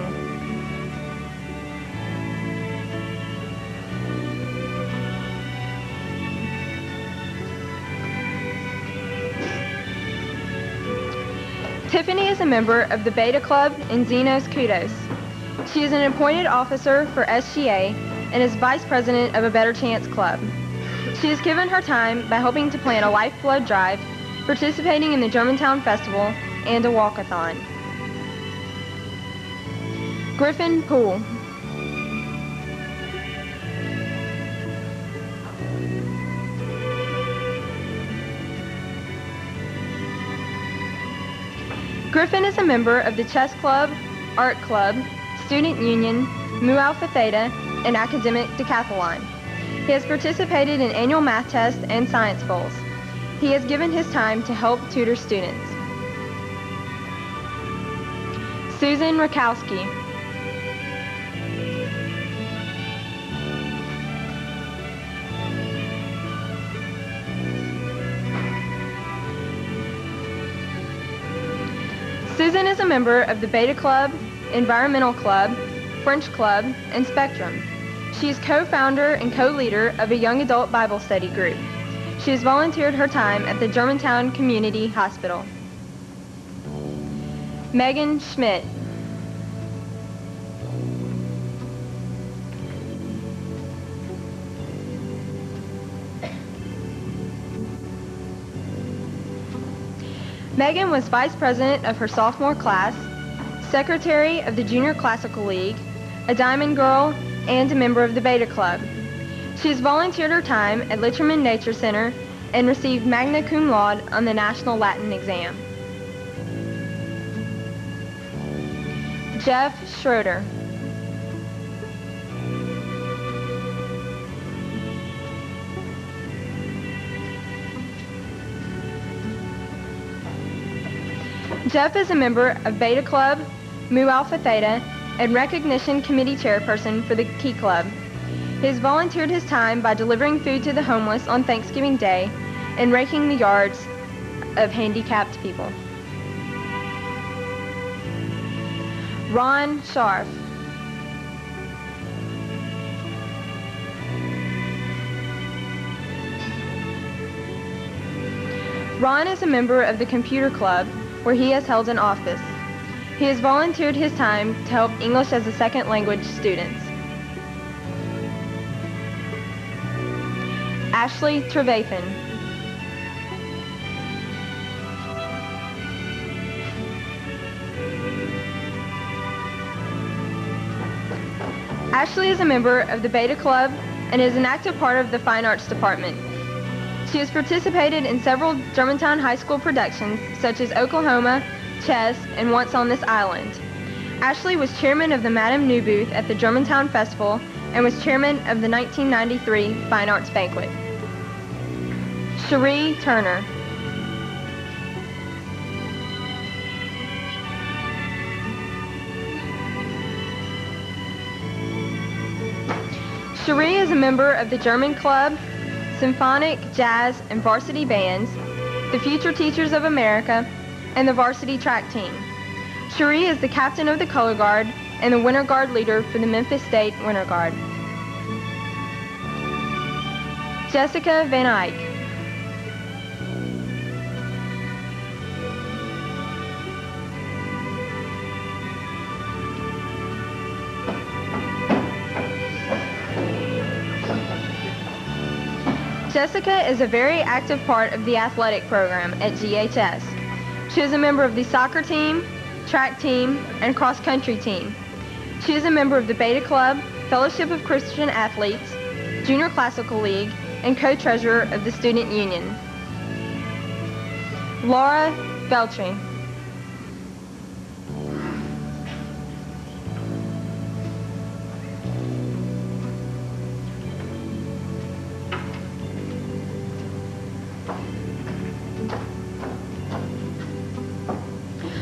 T: Tiffany is a member of the Beta Club and Xenos Kudos. She is an appointed officer for SGA and is vice president of a Better Chance Club. She has given her time by helping to plan a lifeblood drive, participating in the Germantown Festival, and a walkathon. Griffin Poole. Griffin is a member of the Chess Club, Art Club, Student Union, Mu Alpha Theta, and Academic Decathlon. He has participated in annual math tests and science bowls. He has given his time to help tutor students. Susan Rakowski. Susan is a member of the Beta Club, Environmental Club, French Club, and Spectrum. She is co-founder and co-leader of a young adult Bible study group. She has volunteered her time at the Germantown Community Hospital. Megan Schmidt. Megan was vice president of her sophomore class, secretary of the Junior Classical League, a Diamond Girl, and a member of the Beta Club. She has volunteered her time at Litcherman Nature Center and received magna cum laude on the National Latin exam. Jeff Schroeder. Jeff is a member of Beta Club, Mu Alpha Theta, and Recognition Committee Chairperson for the Key Club. He has volunteered his time by delivering food to the homeless on Thanksgiving Day and raking the yards of handicapped people. Ron Scharf. Ron is a member of the Computer Club, where he has held an office. He has volunteered his time to help English as a second language students. Ashley Trevathan. Ashley is a member of the Beta Club and is an active part of the Fine Arts Department. She has participated in several Germantown High School productions, such as Oklahoma, Chess, and Once on This Island. Ashley was chairman of the Madame New booth at the Germantown Festival and was chairman of the 1993 Fine Arts Banquet. Cherie Turner. Cherie is a member of the German Club, Symphonic, Jazz, and Varsity Bands, the Future Teachers of America, and the varsity track team. Cherie is the captain of the color guard and the winter guard leader for the Memphis State Winter Guard. Jessica Van Eyck. Jessica is a very active part of the athletic program at GHS. She is a member of the soccer team, track team, and cross-country team. She is a member of the Beta Club, Fellowship of Christian Athletes, Junior Classical League, and co-treasurer of the Student Union. Laura Beltry.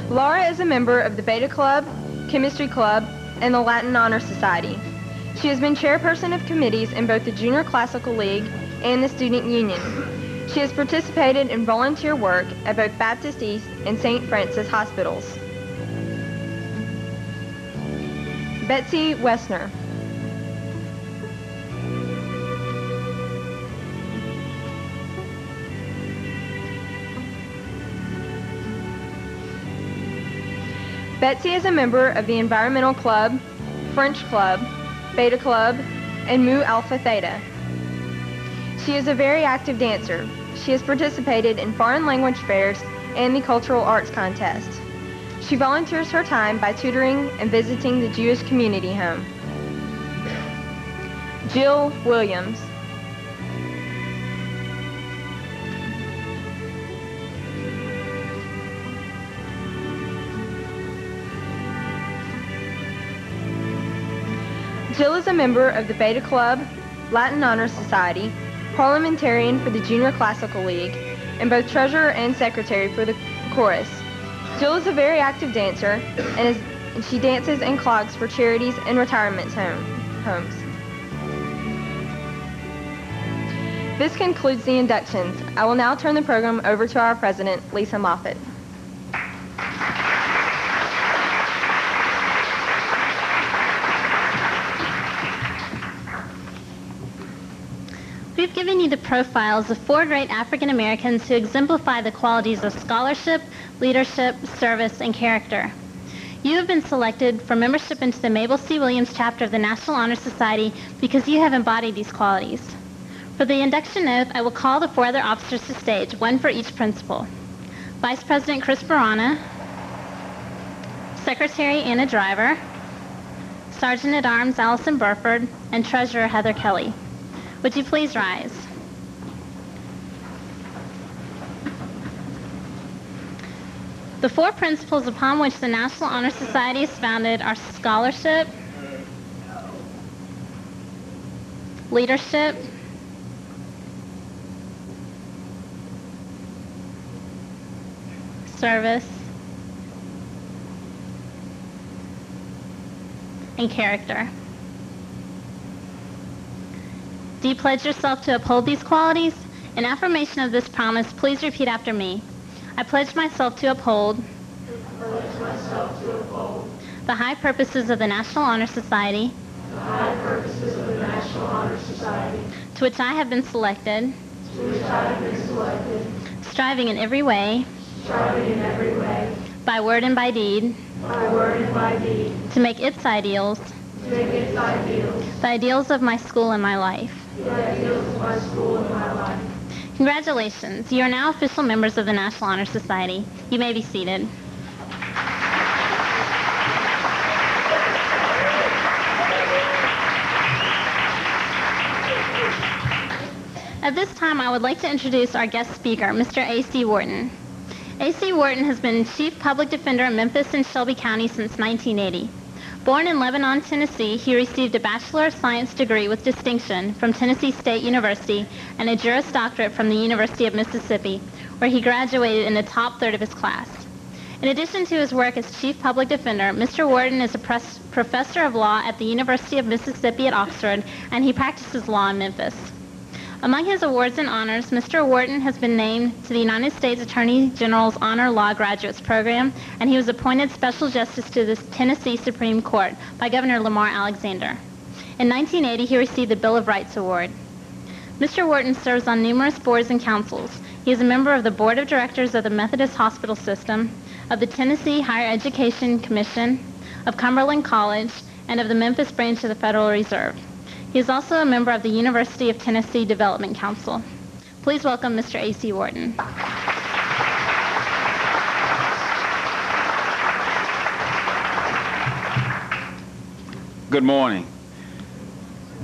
T: Laura is a member of the Beta Club, Chemistry Club, and the Latin Honor Society. She has been chairperson of committees in both the Junior Classical League and the Student Union. She has participated in volunteer work at both Baptist East and St. Francis hospitals. Betsy Wessner. Betsy is a member of the Environmental Club, French Club, Beta Club, and Mu Alpha Theta. She is a very active dancer. She has participated in foreign language fairs and the cultural arts contest. She volunteers her time by tutoring and visiting the Jewish community home. Jill Williams. Jill is a member of the Beta Club, Latin Honor Society, parliamentarian for the Junior Classical League, and both treasurer and secretary for the chorus. Jill is a very active dancer, and she dances and clogs for charities and retirement homes. This concludes the inductions. I will now turn the program over to our president, Lisa Moffitt.
A: We've given you the profiles of 4 great African Americans who exemplify the qualities of scholarship, leadership, service, and character. You have been selected for membership into the Mabel C. Williams chapter of the National Honor Society because you have embodied these qualities. For the induction oath, I will call the 4 other officers to stage, 1 for each principal. Vice President Chris Barana, Secretary Anna Driver, Sergeant at Arms Allison Burford, and Treasurer Heather Kelly. Would you please rise? The 4 principles upon which the National Honor Society is founded are scholarship, leadership, service, and character. Do you pledge yourself to uphold these qualities? In affirmation of this promise, please repeat after me. I pledge myself to uphold the high purposes of the National Honor Society, to which I have been selected, striving in every way, by word and by deed, to make its ideals the ideals of my school and my life. Congratulations. You are now official members of the National Honor Society. You may be seated. At this time, I would like to introduce our guest speaker, Mr. A.C. Wharton. A.C. Wharton has been Chief Public Defender in Memphis and Shelby County since 1980. Born in Lebanon, Tennessee, he received a Bachelor of Science degree with distinction from Tennessee State University and a Juris Doctorate from the University of Mississippi, where he graduated in the top third of his class. In addition to his work as Chief Public Defender, Mr. Wharton is a professor of law at the University of Mississippi at Oxford, and he practices law in Memphis. Among his awards and honors, Mr. Wharton has been named to the United States Attorney General's Honor Law Graduates Program, and he was appointed Special Justice to the Tennessee Supreme Court by Governor Lamar Alexander. In 1980, he received the Bill of Rights Award. Mr. Wharton serves on numerous boards and councils. He is a member of the Board of Directors of the Methodist Hospital System, of the Tennessee Higher Education Commission, of Cumberland College, and of the Memphis branch of the Federal Reserve. He is also a member of the University of Tennessee Development Council. Please welcome Mr. A.C. Wharton.
U: Good morning.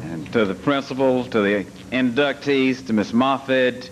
U: And to the principal, to the inductees, to Ms. Moffitt,